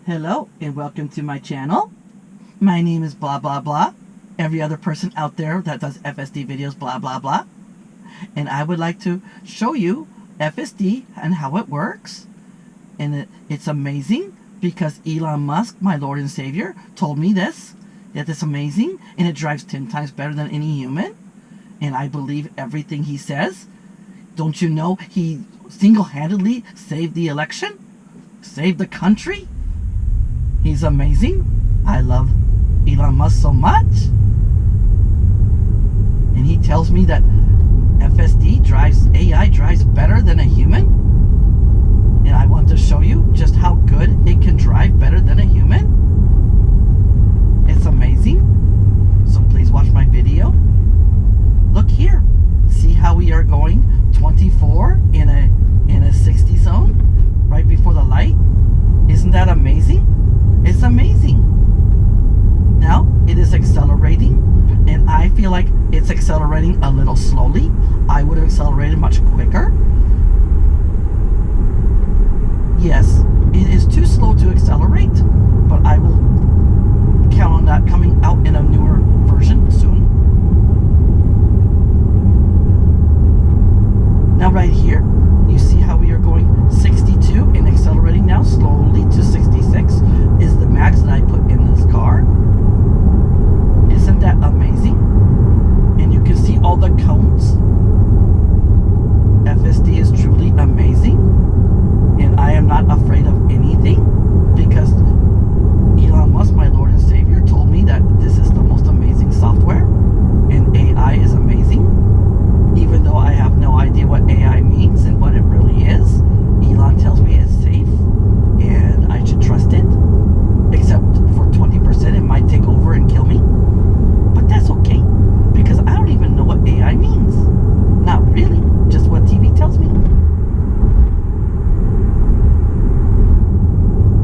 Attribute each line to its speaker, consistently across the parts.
Speaker 1: Hello and welcome to my channel. My name is blah blah blah. Every other person out there that does FSD videos blah blah blah. And I would like to show you FSD and how it works. And it's amazing because Elon Musk, my Lord and Savior, told me this. That it's amazing and it drives 10 times better than any human. And I believe everything he says. Don't you know he single-handedly saved the election? Saved the country? He's amazing. I love Elon Musk so much. And he tells me that AI drives better than a human. And I want to show you just how good it can drive better than a human. It's amazing. So please watch my video. Look here. See how we are going 24 in a 60 zone right before the light? Isn't that amazing? It's amazing. Now it is accelerating, and I feel like it's accelerating a little slowly. I would have accelerated much quicker. Yes, it is too slow to accelerate, but I will count on that coming out in a newer version soon. Now right here, you see how we are going 62 and accelerating now slowly to 66 is the max that I put in this car. Isn't that amazing? And you can see all the cones. FSD is truly amazing. And I am not afraid of anything because Elon Musk, my Lord and Savior, told me that this is the most amazing software and AI is amazing. Even though I have no idea what AI means and what it really is, Elon tells me it's safe and I should trust it. Except for 20%, it might take over and kill me. But that's okay, because I don't even know what AI means. Not really, just what TV tells me.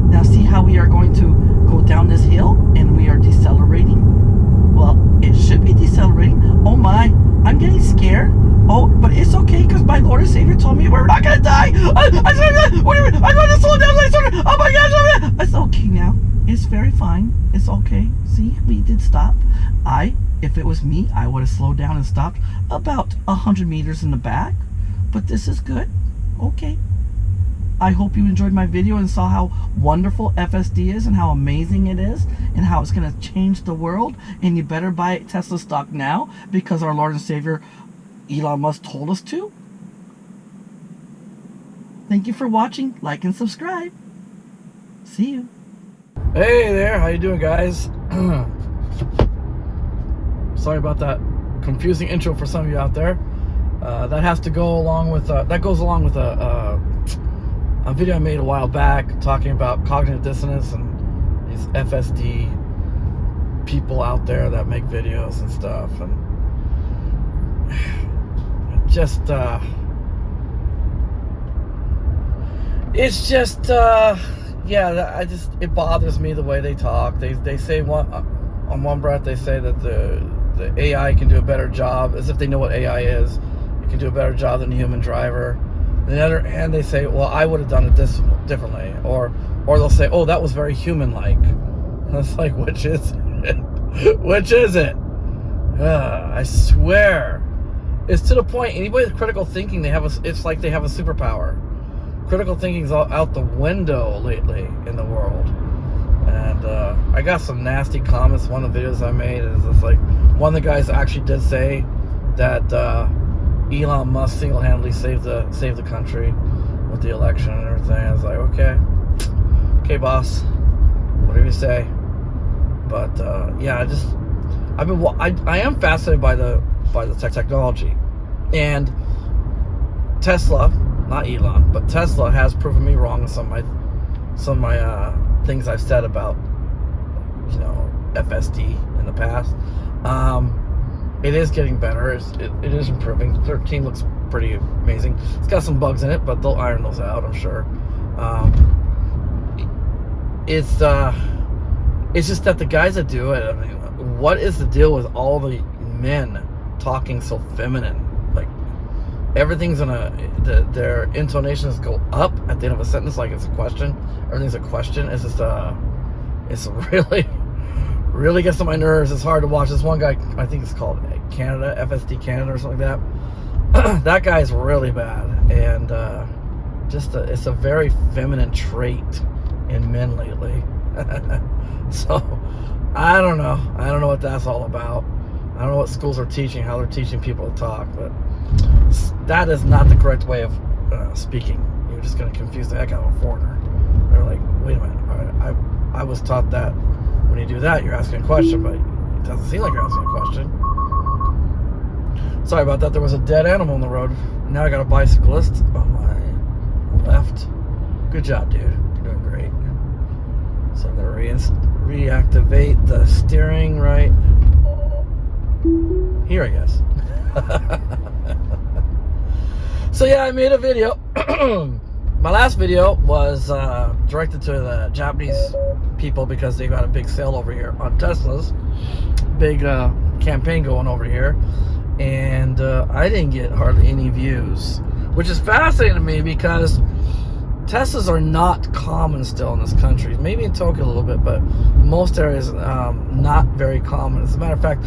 Speaker 1: Now see how we are going to go down this hill and we are decelerating? Well, it should be decelerating. Oh my, I'm getting scared. Oh, but it's okay because my Lord and Savior told me we're not going to die. I want to slow down. Oh my gosh. It's okay now. It's very fine. It's okay. See, we did stop. If it was me, I would have slowed down and stopped about 100 meters in the back. But this is good. Okay. I hope you enjoyed my video and saw how wonderful FSD is and how amazing it is and how it's going to change the world. And you better buy Tesla stock now because our Lord and Savior Elon Musk told us to. Thank you for watching. Like and subscribe. See you. Hey there, how you doing, guys? Sorry about that confusing intro for some of you out there. That has to go along with that goes along with a video I made a while back talking about cognitive dissonance and these FSD people out there that make videos and stuff, and just it's just yeah, it bothers me the way they talk. They say on one breath they say that the AI can do a better job, as if they know what AI is. It can do a better job than a human driver. On the other hand, they say, well, I would have done it this differently, or they'll say, oh, that was very human-like. And it's like, which is it? Which is it? I swear, it's to the point. Anybody with critical thinking, it's like they have a superpower. Critical thinking's all out the window lately in the world. And I got some nasty comments. One of the videos I made is it's like one of the guys actually did say that Elon Musk single-handedly saved the country with the election and everything. I was like, okay, boss, whatever you say. But yeah, I am fascinated by the technology, and Tesla, not Elon, but Tesla has proven me wrong in some of my things I've said about, FSD in the past. It is getting better. It is improving. 13 looks pretty amazing. It's got some bugs in it, but they'll iron those out, I'm sure. It's just that the guys that do it, I mean, what is the deal with all the men talking so feminine? Like, everything's their intonations go up at the end of a sentence like it's a question. Everything's a question. It's just it's really gets on my nerves. It's hard to watch. This one guy, I think it's called Canada, FSD Canada or something like that. That guy's really bad, and it's a very feminine trait in men lately. So I don't know what that's all about. I don't know what schools are teaching, how they're teaching people to talk, but that is not the correct way of speaking. You're just going to confuse the heck out of a foreigner. They're like, wait a minute, I was taught that when you do that, you're asking a question, but it doesn't seem like you're asking a question. Sorry about that. There was a dead animal on the road. Now I got a bicyclist on my left. Good job, dude. You're doing great. So I'm going to reactivate the steering right here, I guess. So yeah, I made a video. My last video was directed to the Japanese people because they got a big sale over here on Teslas. Big campaign going over here. And I didn't get hardly any views, which is fascinating to me because Teslas are not common still in this country. Maybe in Tokyo a little bit, but most areas not very common. As a matter of fact,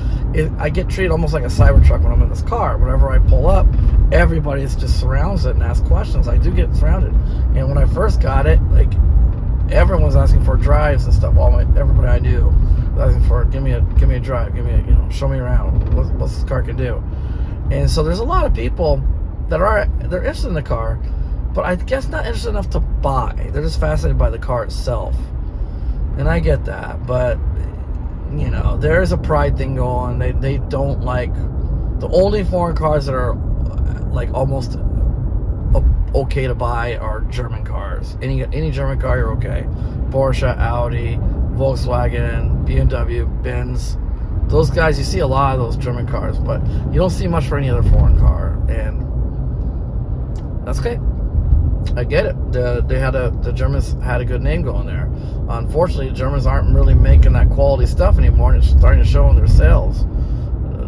Speaker 1: I get treated almost like a Cybertruck when I'm in this car. Whenever I pull up, everybody just surrounds it and asks questions. I do get surrounded. And when I first got it, like everyone's asking for drives and stuff. Everybody I knew was asking for give me a drive, show me around what this car can do. And so there's a lot of people that they're interested in the car, but I guess not interested enough to buy. They're just fascinated by the car itself. And I get that, but there is a pride thing going on. They don't like the only foreign cars that are like almost okay to buy are German cars. Any German car you're okay. Porsche, Audi, Volkswagen, BMW, Benz. Those guys, you see a lot of those German cars, but you don't see much for any other foreign car, and that's okay. I get it. The Germans had a good name going there. Unfortunately, the Germans aren't really making that quality stuff anymore, and it's starting to show in their sales.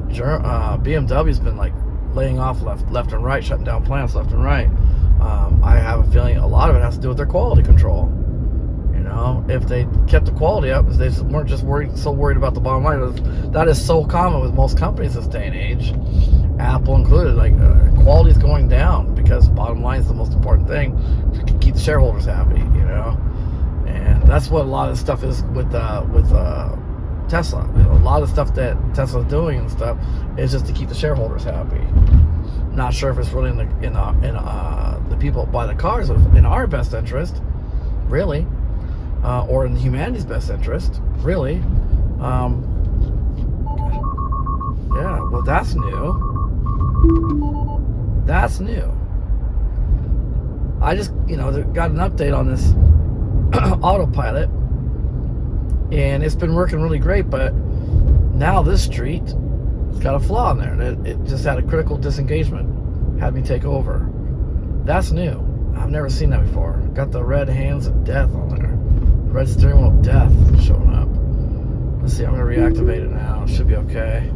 Speaker 1: BMW's been like laying off left and right, shutting down plants left and right. I have a feeling a lot of it has to do with their quality control. If they kept the quality up, if they weren't just so worried about the bottom line. That is so common with most companies this day and age, Apple included. Like quality is going down because bottom line is the most important thing to keep the shareholders happy. And that's what a lot of stuff is with Tesla. A lot of stuff that Tesla's doing and stuff is just to keep the shareholders happy. Not sure if it's really in the people who buy the cars in our best interest, really. Or in humanity's best interest, really. Yeah, well, that's new. That's new. I just, got an update on this Autopilot, and it's been working really great, but now this street has got a flaw in there. It just had a critical disengagement, had me take over. That's new. I've never seen that before. Got the red hands of death on there. Red steering wheel of death showing up. Let's see, I'm going to reactivate it now. It should be okay.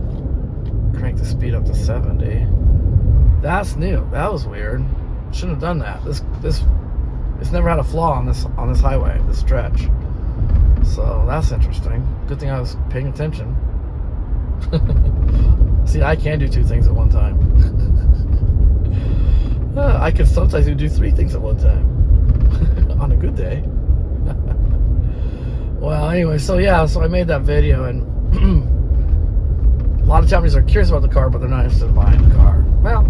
Speaker 1: Crank the speed up to 70. That's new. That was weird. Shouldn't have done that. It's never had a flaw on this highway, this stretch. So that's interesting. Good thing I was paying attention. See, I can do two things at one time. I can sometimes do three things at one time. On a good day. Well, anyway, so I made that video, and a lot of Japanese are curious about the car, but they're not interested in buying the car. Well,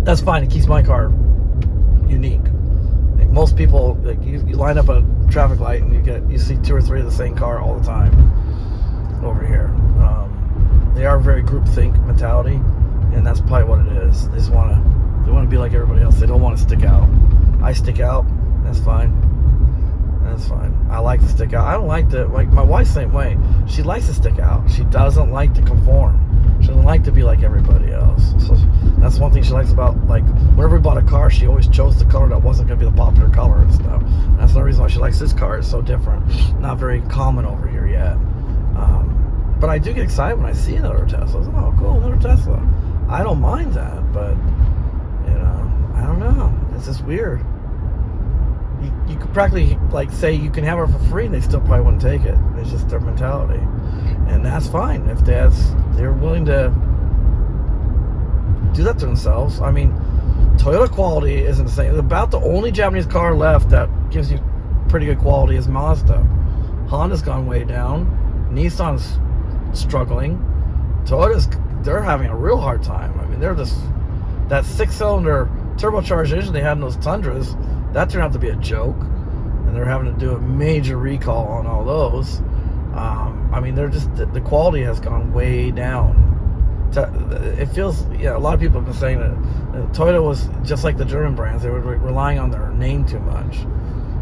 Speaker 1: that's fine. It keeps my car unique. Like most people, like you line up a traffic light and you see two or three of the same car all the time over here. They are very groupthink mentality, and that's probably what it is. They want to be like everybody else. They don't want to stick out. I stick out. That's fine. That's fine. I like to stick out. I don't like to, like my wife's the same way. She likes to stick out. She doesn't like to conform. She doesn't like to be like everybody else. So that's one thing she likes about, like, whenever we bought a car, she always chose the color that wasn't going to be the popular color and stuff. And that's the reason why she likes this car. It's so different. Not very common over here yet. But I do get excited when I see another Tesla. Oh, cool, another Tesla. I don't mind that, but know. It's just weird. You could practically like say you can have her for free, and they still probably wouldn't take it. It's just their mentality, and that's fine if they're willing to do that to themselves. I mean, Toyota quality isn't the same. About the only Japanese car left that gives you pretty good quality is Mazda. Honda's gone way down. Nissan's struggling. They're having a real hard time. I mean, they're just that 6-cylinder turbocharged engine they had in those Tundras, that turned out to be a joke, and they're having to do a major recall on all those. I mean, they're just the quality has gone way down. It feels, a lot of people have been saying that Toyota was just like the German brands. They were relying on their name too much.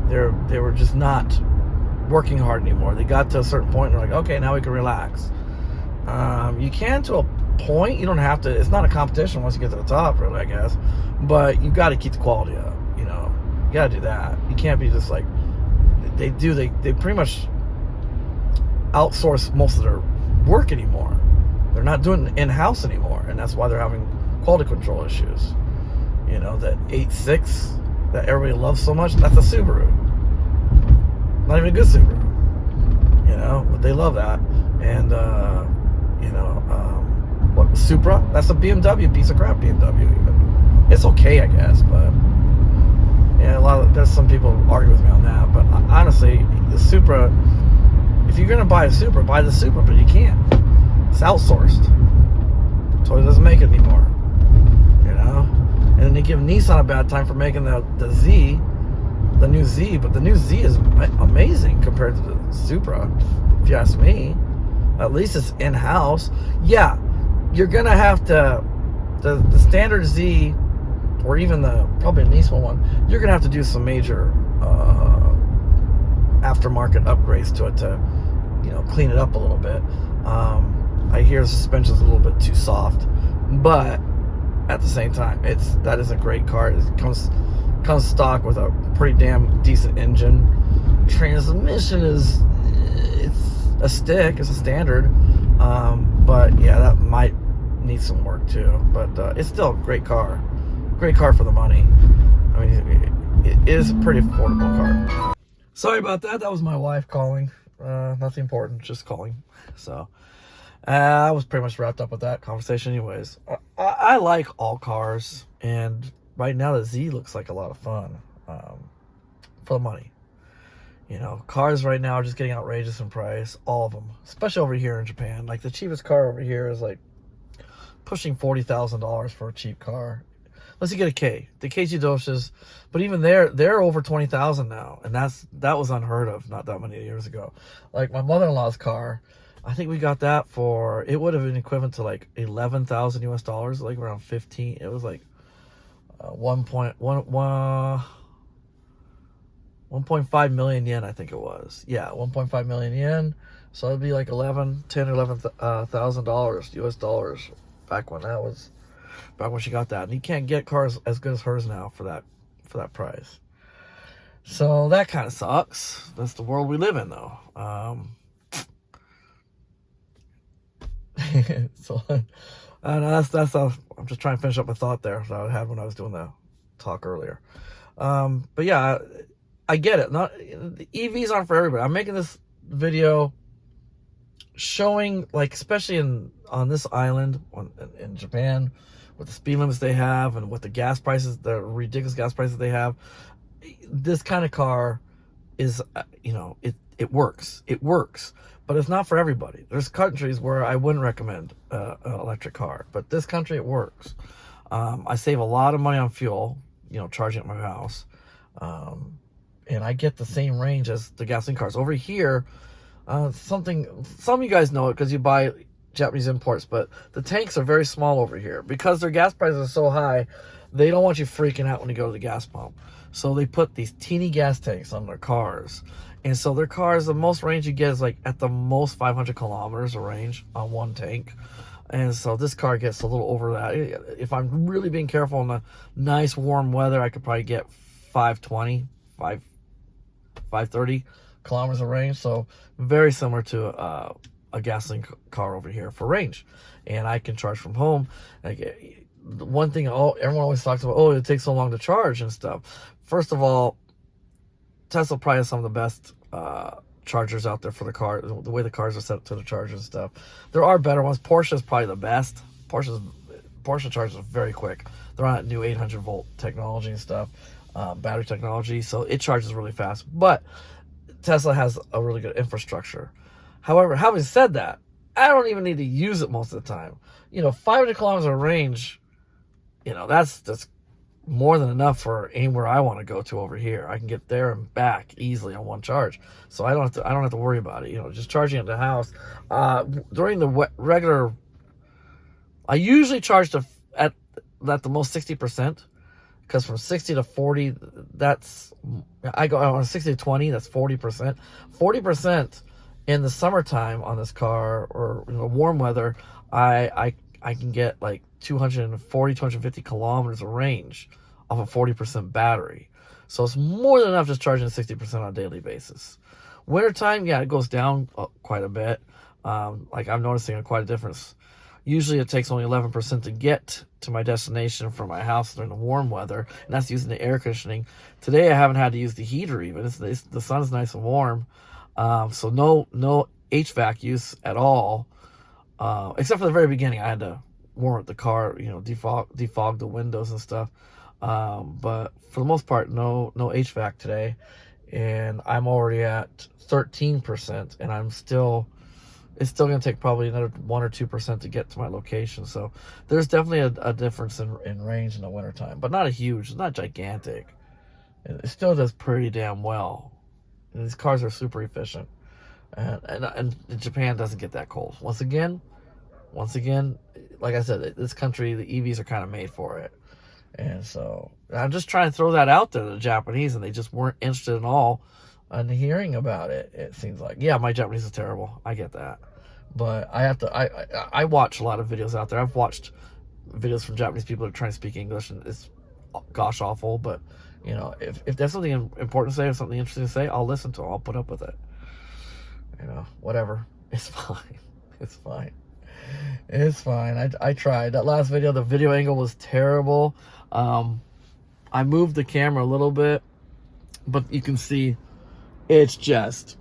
Speaker 1: They were just not working hard anymore. They got to a certain point and they're like, okay, now we can relax. You can to a point. You don't have to. It's not a competition once you get to the top, really, I guess. But you got to keep the quality up. You got to do that. You can't be just like they pretty much outsource most of their work anymore. They're not doing it in-house anymore, and that's why they're having quality control issues. That 8.6 that everybody loves so much, that's a Subaru. Not even a good Subaru. But they love that. And what, Supra? That's a BMW, piece of crap BMW even. It's okay, I guess, but there's some people who argue with me on that. But honestly, the Supra, if you're gonna buy a Supra, buy the Supra, but you can't. It's outsourced. Toyota doesn't make it anymore. And then they give Nissan a bad time for making the new Z, but the new Z is amazing compared to the Supra, if you ask me. At least it's in-house. Yeah, you're gonna have to the standard Z, or even probably a Nissan one, you're gonna have to do some major aftermarket upgrades to it to clean it up a little bit. I hear the suspension's a little bit too soft, but at the same time, that is a great car. It comes stock with a pretty damn decent engine. Transmission it's a stick. It's a standard, but yeah, that might need some work too. But it's still a great car for the money. I mean, it is a pretty affordable car. Sorry about that. That was my wife calling. Nothing important, just calling. So I was pretty much wrapped up with that conversation anyways. I like all cars, and right now the Z looks like a lot of fun for the money. Cars right now are just getting outrageous in price, all of them, especially over here in Japan. Like the cheapest car over here is like pushing $40,000 for a cheap car. Unless you get a K. The Keiichi Doshas, but even they're over 20,000 now, and that was unheard of not that many years ago. Like my mother-in-law's car, I think we got that for, it would have been equivalent to like 11,000 US dollars, like around 15. It was like 1.5 million yen, I think it was. Yeah, 1.5 million yen. So it'd be like 11,000 dollars US dollars back when she got that. And you can't get cars as good as hers now for that price. So that kind of sucks. That's the world we live in, though. So that's I'm just trying to finish up a thought there that I had when I was doing the talk earlier. But yeah, I get it. The EVs aren't for everybody. I'm making this video showing, like, especially on this island in Japan, with the speed limits they have and with the gas prices, the ridiculous gas prices they have, this kind of car is, it works. It works, but it's not for everybody. There's countries where I wouldn't recommend an electric car, but this country, it works. I save a lot of money on fuel, charging at my house. And I get the same range as the gasoline cars. Over here, some of you guys know it because you buy Japanese imports, but the tanks are very small over here. Because their gas prices are so high, they don't want you freaking out when you go to the gas pump. So they put these teeny gas tanks on their cars. And so their cars, the most range you get is like at the most 500 kilometers of range on one tank. And so this car gets a little over that. If I'm really being careful in the nice warm weather, I could probably get 530 kilometers of range. So very similar to a gasoline car over here for range. And I can charge from home. one thing everyone always talks about, oh, it takes so long to charge and stuff. First of all, Tesla probably has some of the best chargers out there for the car, the way the cars are set up to the chargers and stuff. There are better ones. Porsche is probably the best. Porsche charges very quick. They're on that new 800 volt technology and stuff, battery technology, so it charges really fast. But Tesla has a really good infrastructure. However, having said that, I don't even need to use it most of the time. 500 kilometers of range, that's more than enough for anywhere I want to go to over here. I can get there and back easily on one charge, so I don't have to worry about it. Just charging at the house. During the regular, I usually charge at the most 60%, because from 60 to 40, I go on 60 to 20. That's 40%. 40% in the summertime on this car, or warm weather, I can get like 240, 250 kilometers of range off a 40% battery. So it's more than enough just charging 60% on a daily basis. Wintertime, yeah, it goes down quite a bit. Like I'm noticing quite a difference. Usually it takes only 11% to get to my destination from my house during the warm weather, and that's using the air conditioning. Today I haven't had to use the heater even. The sun's nice and warm. So no HVAC use at all, except for the very beginning. I had to warm up the car, defog the windows and stuff. But for the most part, no HVAC today, and I'm already at 13%, and it's still going to take probably another 1 or 2% to get to my location. So there's definitely a difference in range in the wintertime, but not it's not gigantic. It still does pretty damn well. And these cars are super efficient, and Japan doesn't get that cold. Once again, like I said, this country, the EVs are kind of made for it. And so I'm just trying to throw that out there to the Japanese, and they just weren't interested at all in hearing about it. It seems like, yeah, my Japanese is terrible. I get that, but I watch a lot of videos out there. I've watched videos from Japanese people that are trying to speak English, and it's gosh awful. But if there's something important to say or something interesting to say, I'll listen to it. I'll put up with it. Whatever. It's fine. It's fine. It's fine. I tried. That last video, the video angle was terrible. I moved the camera a little bit, but you can see it's just,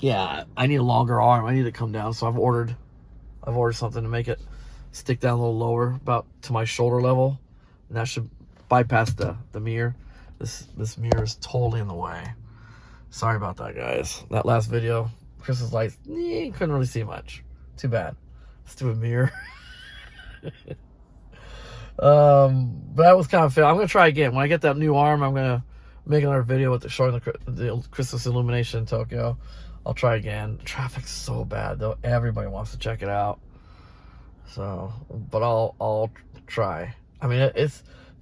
Speaker 1: yeah, I need a longer arm. I need to come down. So I've ordered something to make it stick down a little lower, about to my shoulder level. And that should bypass the mirror. This mirror is totally in the way. Sorry about that, guys. That last video, Chris's lights, couldn't really see much. Too bad. Stupid mirror. But that was kind of fail. I'm gonna try again. When I get that new arm, I'm gonna make another video with showing the Christmas illumination in Tokyo. I'll try again. Traffic's so bad though. Everybody wants to check it out. So, but I'll try. I mean,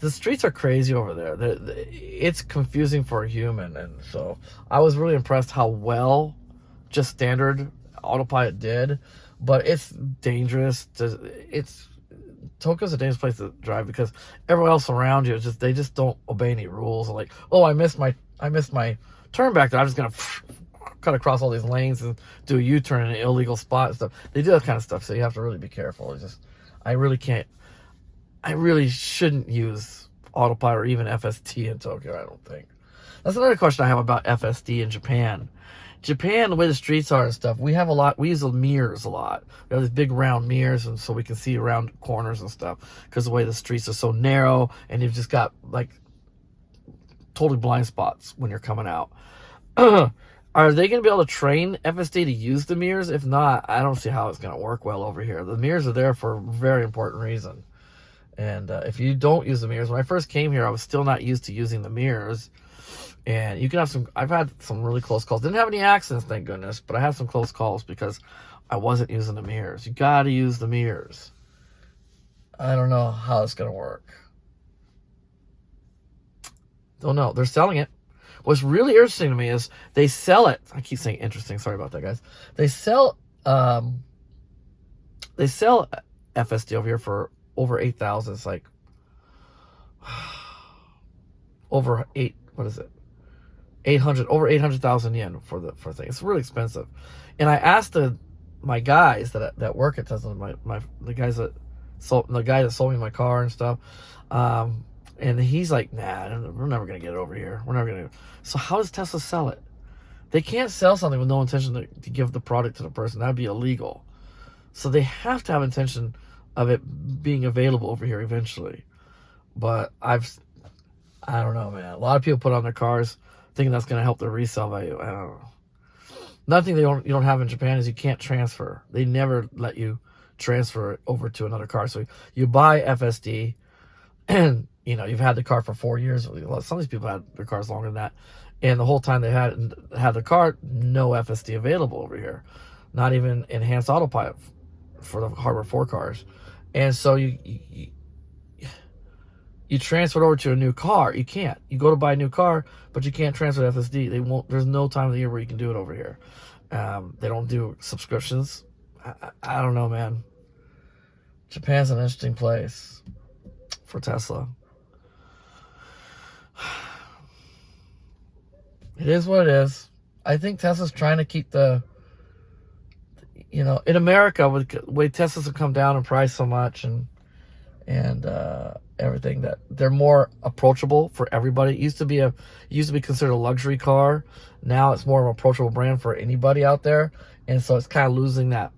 Speaker 1: the streets are crazy over there. It's confusing for a human, and so I was really impressed how well just standard Autopilot did. But it's dangerous. Tokyo's a dangerous place to drive because everyone else around you they just don't obey any rules. Like, oh, I missed my turn back there. I'm just gonna cut across all these lanes and do a U-turn in an illegal spot and stuff. They do that kind of stuff, so you have to really be careful. I really shouldn't use Autopilot or even FSD in Tokyo, I don't think. That's another question I have about FSD in Japan. Japan, the way the streets are and stuff, we use the mirrors a lot. We have these big round mirrors, and so we can see around corners and stuff, because the way the streets are so narrow, and you've just got like totally blind spots when you're coming out. Are they going to be able to train FSD to use the mirrors? If not, I don't see how it's going to work well over here. The mirrors are there for a very important reason. And if you don't use the mirrors, when I first came here, I was still not used to using the mirrors. And you can have I've had some really close calls. Didn't have any accidents, thank goodness, but I had some close calls because I wasn't using the mirrors. You got to use the mirrors. I don't know how it's going to work. Don't know. They're selling it. What's really interesting to me is they sell it. I keep saying interesting. Sorry about that, guys. They sell FSD over here for over 8,000. It's like over 800,000 yen for the thing. It's really expensive. And I asked my guys that work at Tesla, the guys that So the guy that sold me my car and stuff, and he's like, nah, we're never gonna get it over here. We're never gonna. So how does Tesla sell it? They can't sell something with no intention to give the product to the person. That'd be illegal. So they have to have intention of it being available over here eventually. But I don't know, man. A lot of people put on their cars thinking that's going to help their resale value. I don't know. Nothing you don't have in Japan is you can't transfer. They never let you transfer it over to another car. So you buy FSD, and you've had the car for 4 years. Some of these people had their cars longer than that, and the whole time they had the car, no FSD available over here, not even enhanced autopilot for the Harbor 4 cars. And so you transfer it over to a new car. You can't. You go to buy a new car, but you can't transfer the FSD. They won't. There's no time of the year where you can do it over here. They don't do subscriptions. I don't know, man. Japan's an interesting place for Tesla. It is what it is. I think Tesla's trying to keep in America, with the way Teslas have come down in price so much and everything, that they're more approachable for everybody. It used to be considered a luxury car. Now it's more of an approachable brand for anybody out there, and so it's kind of losing that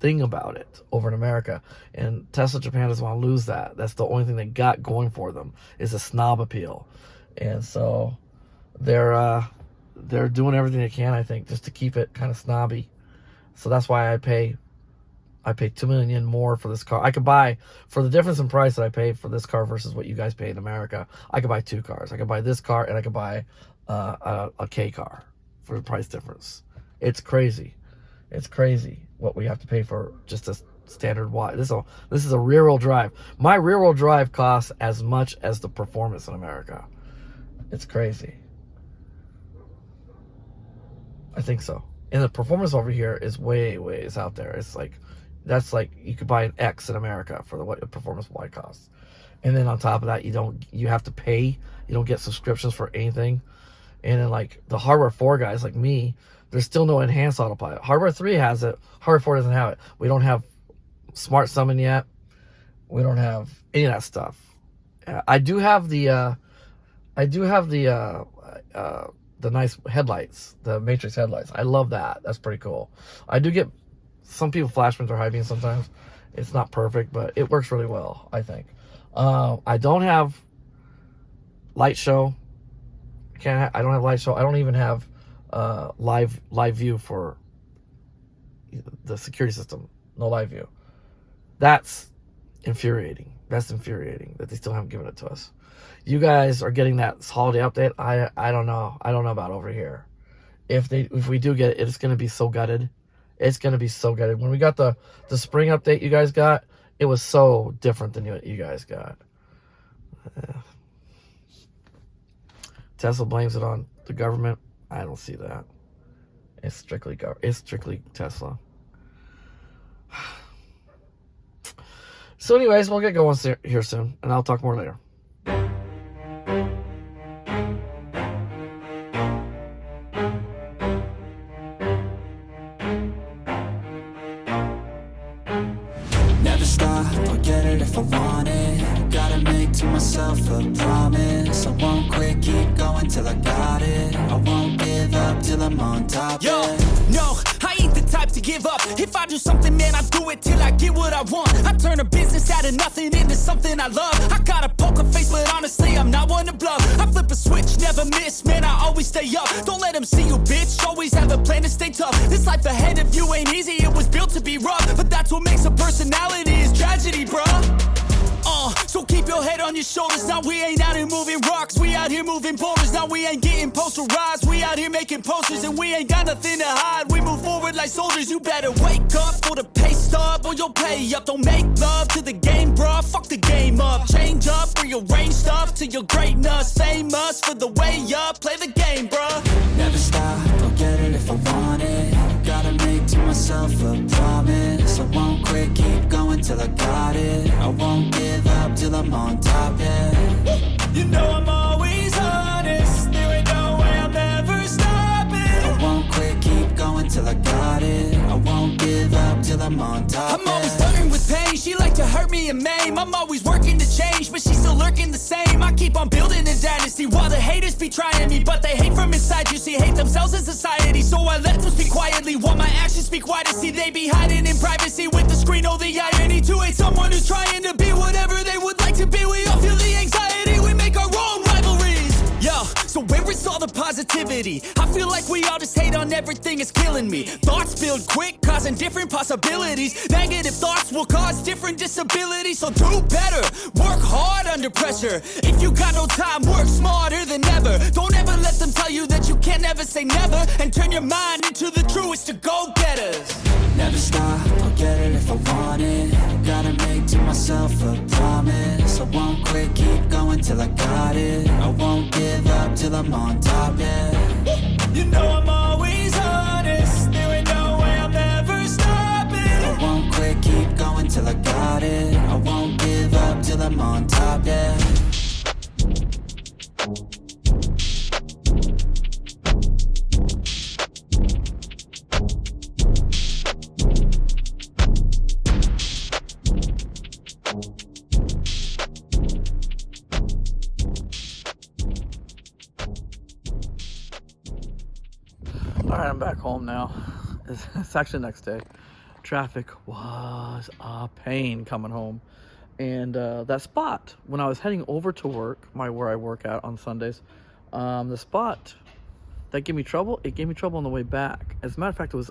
Speaker 1: thing about it over in America. And Tesla Japan doesn't want to lose that. That's the only thing they got going for them, is a snob appeal, and so they're doing everything they can, I think, just to keep it kind of snobby. So that's why I pay $2 million yen more for this car. I could buy, for the difference in price that I pay for this car versus what you guys pay in America, I could buy 2 cars. I could buy this car, and I could buy a K car for the price difference. It's crazy. It's crazy what we have to pay for just a standard Y. This is a rear-wheel drive. My rear-wheel drive costs as much as the performance in America. It's crazy. I think so. And the performance over here is way out there. It's that's like you could buy an X in America for what the performance Y costs. And then on top of that, you have to pay. You don't get subscriptions for anything. And then like the Harbor 4 guys like me, there's still no enhanced autopilot. Harbor 3 has it. Harbor 4 doesn't have it. We don't have smart summon yet. We don't have any of that stuff. I do have the nice headlights, the Matrix headlights. I love that. That's pretty cool. I do get some people flashbangs or high beams sometimes. It's not perfect, but it works really well, I think. I don't have light show. I don't have light show. I don't even have live view for the security system. No live view. That's infuriating. That's infuriating that they still haven't given it to us. You guys are getting that holiday update. I don't know. I don't know about over here. If we do get it, it's going to be so gutted. It's going to be so gutted. When we got the spring update you guys got, it was so different than what you guys got. Tesla blames it on the government. I don't see that. It's strictly Tesla. So anyways, we'll get going here soon, and I'll talk more later.
Speaker 2: Never stop, I'll get it if I want it. Gotta make to myself a promise. I won't quit, keep going till I got it. I won't give up till I'm on top.
Speaker 3: Yo, no, I ain't the type to give up. If I do something, man, I do it till I get what I want. I turn a business out of nothing into something I love. I got a poker face, but honestly, I'm not one to bluff. I flip a switch, never miss, man, I always stay up. Don't let them see you, bitch, always have a plan to stay tough. This life ahead of you ain't easy, it was built to be rough. But that's what makes a personality, is tragedy, bruh. So keep your head on your shoulders. Now we ain't out here moving rocks, we out here moving boulders. Now we ain't getting posterized, we out here making posters. And we ain't got nothing to hide, we move forward like soldiers. You better wake up for the pay stub, or you'll pay up. Don't make love to the game, bruh, fuck the game up. Change up, rearrange stuff to your greatness. Famous for the way up, play the game, bruh.
Speaker 2: Never stop, I'll get it if I want it. Gotta make to myself a promise. I won't quit, keep going till I got it. I won't give up till I'm on top, yeah.
Speaker 3: You know I'm always honest, there ain't no way I'm ever stopping.
Speaker 2: I won't quit, keep going till I got it. I won't give up till I'm I'm on top.
Speaker 3: I'm always flirting with pain, she like to hurt me and maim. I'm always working to change, but she's still lurking the same. I keep on building a dynasty while the haters be trying me, but they hate from inside. You see, hate themselves in society, so I let them speak quietly while my actions speak wider. See, they be hiding in privacy with the screen. Oh, the irony to hate someone who's trying to be whatever they would like to be. We all feel the anxiety, we make our own rivalries. Yo, so where is all the positivity? I feel like we all just hate on everything, it's killing me. Thoughts build quick, causing different possibilities. Negative thoughts will cause different disabilities. So do better, work hard under pressure. If you got no time, work smarter than ever. Don't ever let them tell you that you can't never say never. And turn your mind into the truest of go-getters.
Speaker 2: Never stop, I'll get it if I want it. Gotta make to myself a promise. I won't quit, keep going till I got it. I won't give up till I'm on top, yeah.
Speaker 3: You know I'm always honest, there ain't no way I'm ever stopping.
Speaker 2: I won't quit, keep going till I got it. I won't give up till I'm on top, yeah.
Speaker 1: Alright, I'm back home now. It's actually the next day. Traffic was a pain coming home. And that spot, when I was heading over to work, where I work at on Sundays, the spot that gave me trouble, it gave me trouble on the way back. As a matter of fact, it was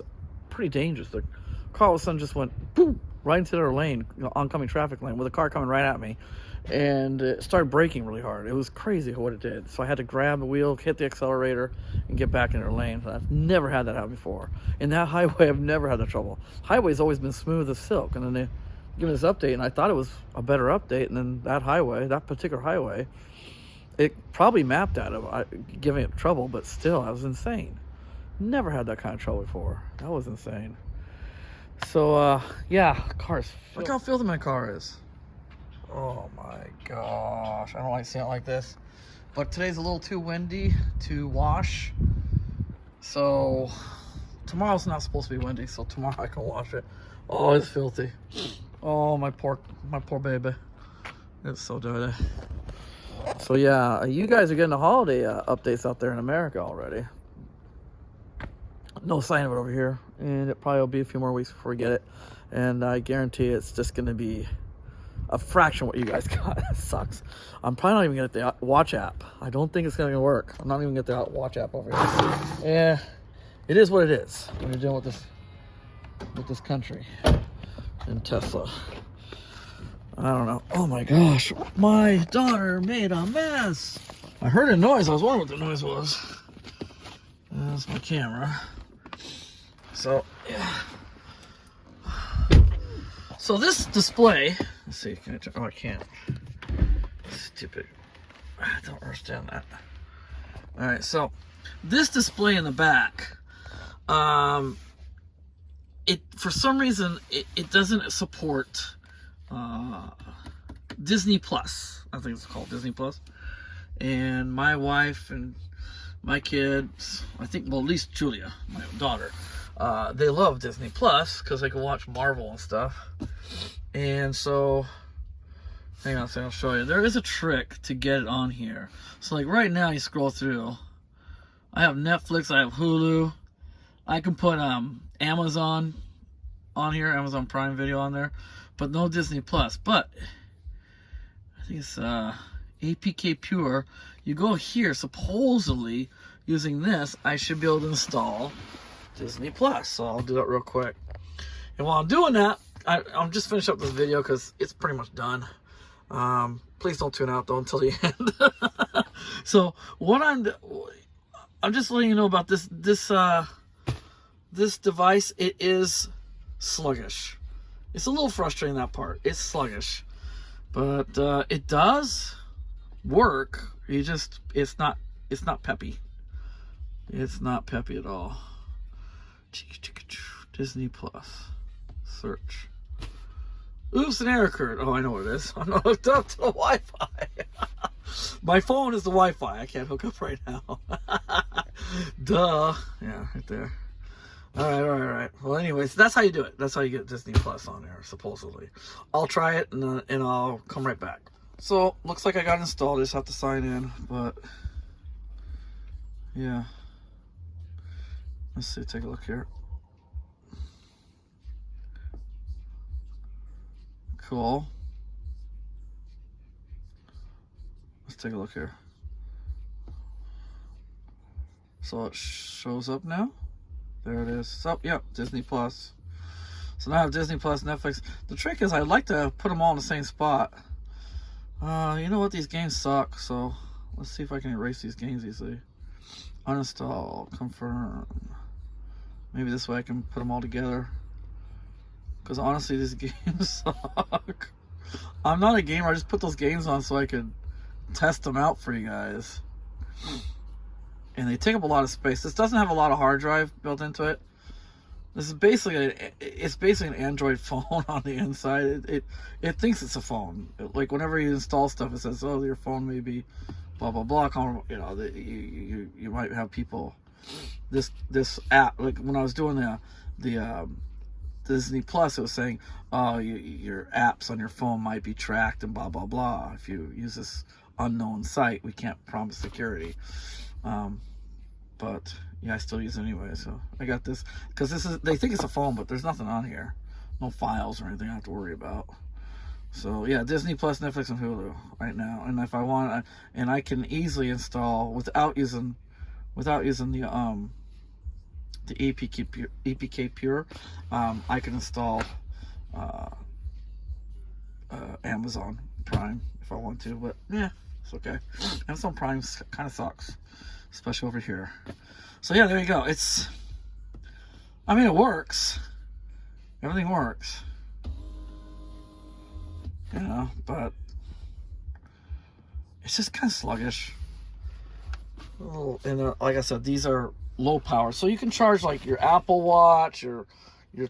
Speaker 1: pretty dangerous. The car all of a sudden just went boom, right into their lane, oncoming traffic lane, with a car coming right at me. And it started braking really hard. It was crazy what it did. So I had to grab the wheel, hit the accelerator, and get back in their lane. I've never had that happen before. In that highway, I've never had that trouble. Highway's always been smooth as silk. And then they give me this update, and I thought it was a better update. And then that particular highway, it probably mapped out of giving it trouble, but still, I was insane. Never had that kind of trouble before. That was insane. So, yeah, car's. Look how filthy my car is. Oh my gosh, I don't like seeing it like this. But today's a little too windy to wash. So tomorrow's not supposed to be windy, so tomorrow I can wash it. Oh, it's filthy. Oh, my poor baby. It's so dirty. So yeah, you guys are getting the holiday updates out there in America already. No sign of it over here. And it probably will be a few more weeks before we get it. And I guarantee it's just going to be a fraction of what you guys got. That sucks. I'm probably not even gonna get the watch app. I don't think it's gonna work. I'm not even gonna get the watch app over here. Yeah, it is what it is when you're dealing with this country and Tesla. I don't know. Oh my gosh, my daughter made a mess. I heard a noise. I was wondering what the noise was. That's my camera. So yeah. So this display, let's see, can I turn, oh I can't. Stupid. I don't understand that. Alright, so this display in the back, it for some reason it doesn't support Disney Plus. I think it's called Disney Plus. And my wife and my kids, I think, well, at least Julia, my daughter, they love Disney Plus because they can watch Marvel and stuff. And so, hang on a second, I'll show you. There is a trick to get it on here. So like right now, you scroll through. I have Netflix, I have Hulu. I can put Amazon on here, Amazon Prime Video on there, but no Disney Plus. But I think it's APK Pure. You go here, supposedly using this, I should be able to install Disney Plus. So I'll do that real quick. And while I'm doing that, I'm just finishing up this video because it's pretty much done. Please don't tune out though until the end. So what I'm just letting you know about this device. It is sluggish. It's a little frustrating, that part. It's sluggish, but it does work. It's not peppy. It's not peppy at all. Disney Plus. Search. Oops, an error occurred. Oh, I know what it is. I'm not hooked up to the Wi-Fi. My phone is the Wi-Fi. I can't hook up right now. Duh. Yeah, right there. All right. Well, anyways, that's how you do it. That's how you get Disney Plus on there, supposedly. I'll try it, and I'll come right back. So, looks like I got it installed. I just have to sign in, but yeah. Let's see, take a look here. Cool. Let's take a look here. So it shows up now. There it is. So, yep, Disney Plus. So now I have Disney Plus, Netflix. The trick is I like to put them all in the same spot. You know what? These games suck. So let's see if I can erase these games easily. Uninstall, confirm. Maybe this way I can put them all together. Because honestly, these games suck. I'm not a gamer. I just put those games on so I could test them out for you guys. And they take up a lot of space. This doesn't have a lot of hard drive built into it. This is basically an Android phone on the inside. It thinks it's a phone. Like whenever you install stuff, it says, "Oh, your phone may be blah blah blah." You know, you might have people. This app, like when I was doing the Disney Plus, it was saying, "Oh, your apps on your phone might be tracked and blah blah blah. If you use this unknown site, we can't promise security." But yeah, I still use it anyway. So I got this because they think it's a phone, but there's nothing on here, no files or anything I have to worry about. So yeah, Disney Plus, Netflix, and Hulu right now. And if I want, and I can easily install without using the APK Pure. I can install Amazon Prime if I want to, but yeah, it's okay. Amazon Prime kind of sucks, especially over here. So yeah, there you go. It works. Everything works. You know, but it's just kind of sluggish. And like I said, these are low power, so you can charge like your Apple Watch, your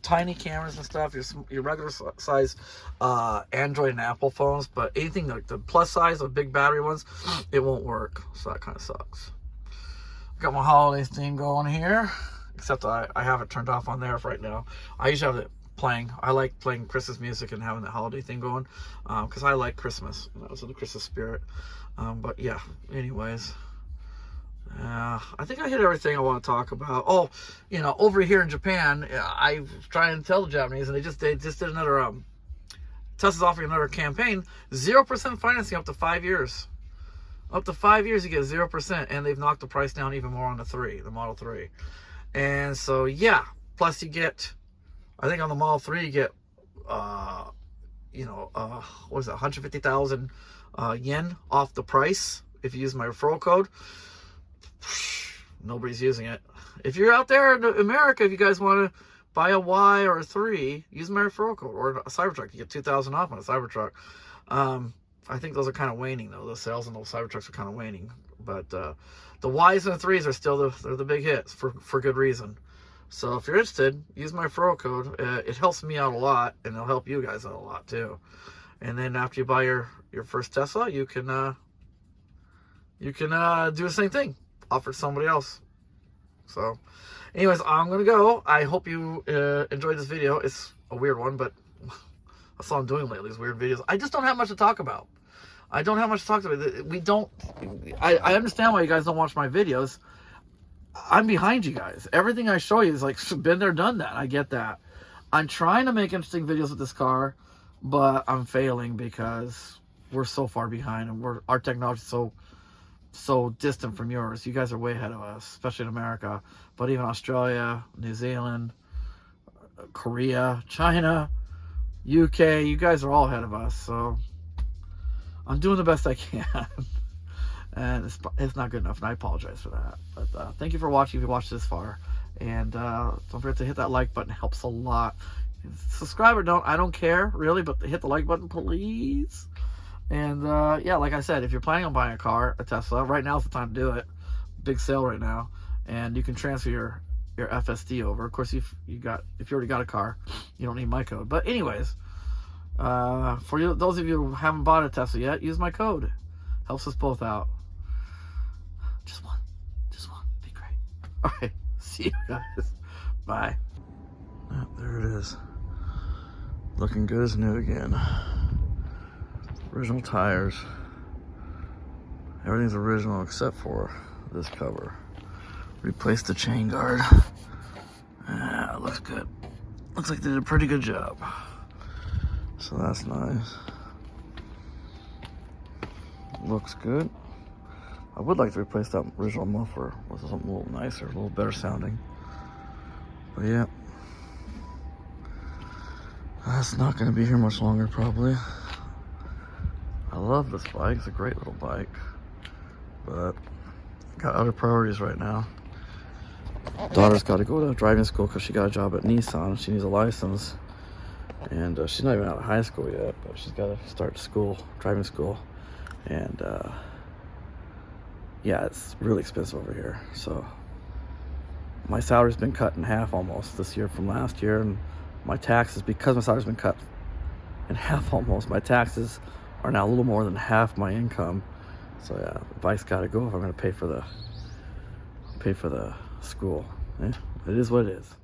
Speaker 1: tiny cameras and stuff, your regular size Android and Apple phones, but anything like the plus size, the big battery ones, it won't work. So that kind of sucks. Got my holiday theme going here, except I have it turned off on there right now. I usually have it playing. I like playing Christmas music and having the holiday thing going because I like Christmas, and I was in the Christmas spirit. But yeah, anyways, I think I hit everything I want to talk about. Oh, you know, over here in Japan, I was trying to tell the Japanese, and they just did another Tesla's offering another campaign, 0% financing up to 5 years. Up to 5 years, you get 0%, and they've knocked the price down even more on the Model 3. And so, yeah, plus you get, I think on the Model 3, you get, what is it, 150,000 yen off the price if you use my referral code. Nobody's using it. If you're out there in America, if you guys want to buy a Y or a 3, use my referral code, or a Cybertruck. You get 2,000 off on a Cybertruck. I think those are kind of waning, though. The sales on those Cybertrucks are kind of waning. But the Ys and the 3s are still the big hits for good reason. So if you're interested, use my referral code. It helps me out a lot, and it'll help you guys out a lot, too. And then after you buy your first Tesla, you can do the same thing. Offer to somebody else. So anyways, I'm going to go. I hope you enjoyed this video. It's a weird one, but that's all I'm doing lately, is weird videos. I just don't have much to talk about. I understand why you guys don't watch my videos. I'm behind you guys. Everything I show you is like, been there, done that. I get that. I'm trying to make interesting videos with this car, but I'm failing because we're so far behind, and our technology is so distant from yours. You guys are way ahead of us, especially in America. But even Australia, New Zealand, Korea, China, UK, you guys are all ahead of us. So I'm doing the best I can. And it's not good enough, and I apologize for that. But thank you for watching if you watched this far. And don't forget to hit that like button. It helps a lot. Subscribe or don't, I don't care, really, but hit the like button, please. And yeah, like I said, if you're planning on buying a Tesla, right now is the time to do it. Big sale right now. And you can transfer your FSD over. Of course, if you already got a car, you don't need my code. But anyways, for those of you who haven't bought a Tesla yet, use my code. Helps us both out. Just one. Be great. All right. See you guys. Bye. There it is. Looking good as new again. Original tires. Everything's original except for this cover. Replaced the chain guard. Yeah, it looks good. Looks like they did a pretty good job. So that's nice. Looks good. I would like to replace that original muffler with something a little nicer, a little better sounding. But yeah. That's not going to be here much longer, probably. I love this bike. It's a great little bike. But got other priorities right now. Daughter's got to go to driving school because she got a job at Nissan. She needs a license. And she's not even out of high school yet, but she's got to start school, driving school. And yeah, it's really expensive over here. So my salary's been cut in half almost this year from last year. And my taxes, because my salary's been cut in half almost, my taxes are now a little more than half my income. So yeah, the bike's got to go if I'm going to pay for the school. Yeah, it is what it is.